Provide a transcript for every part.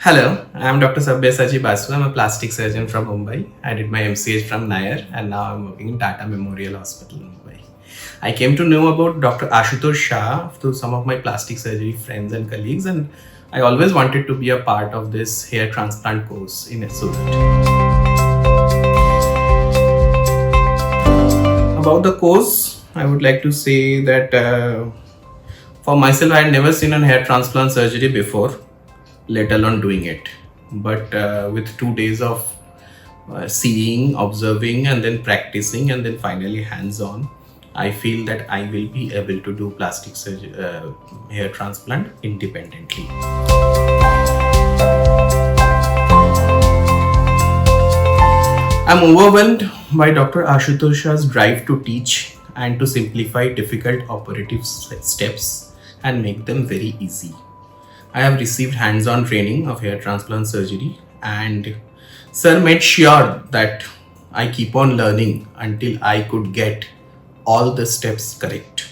Hello, I'm Dr. Sabyasachi Basu. I'm a plastic surgeon from Mumbai. I did my MCH from Nair and now I'm working in Tata Memorial Hospital in Mumbai. I came to know about Dr. Ashutosh Shah through some of my plastic surgery friends and colleagues, and I always wanted to be a part of this hair transplant course in Surat. About the course, I would like to say that for myself, I had never seen a hair transplant surgery before, let alone doing it. But with 2 days of seeing, observing, and then practicing, and then finally hands-on, I feel that I will be able to do plastic surgery, hair transplant independently. I'm overwhelmed by Dr. Ashutosh Shah's drive to teach and to simplify difficult operative steps and make them very easy. I have received hands-on training of hair transplant surgery, and Sir made sure that I keep on learning until I could get all the steps correct.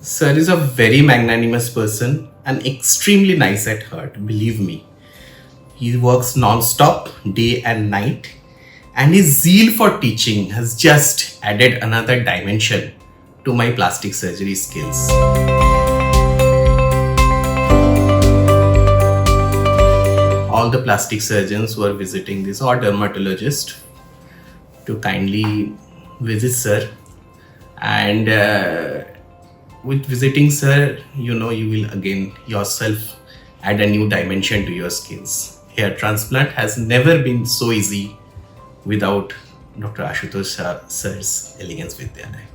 Sir is a very magnanimous person and extremely nice at heart, believe me. He works non-stop, day and night, and his zeal for teaching has just added another dimension to my plastic surgery skills. All the plastic surgeons who are visiting this, or dermatologist, to kindly visit Sir. And with visiting Sir, you will again yourself add a new dimension to your skills. Hair transplant has never been so easy without Dr. Ashutosh Shah Sir's Elegance Vidhyalay.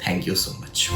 Thank you so much.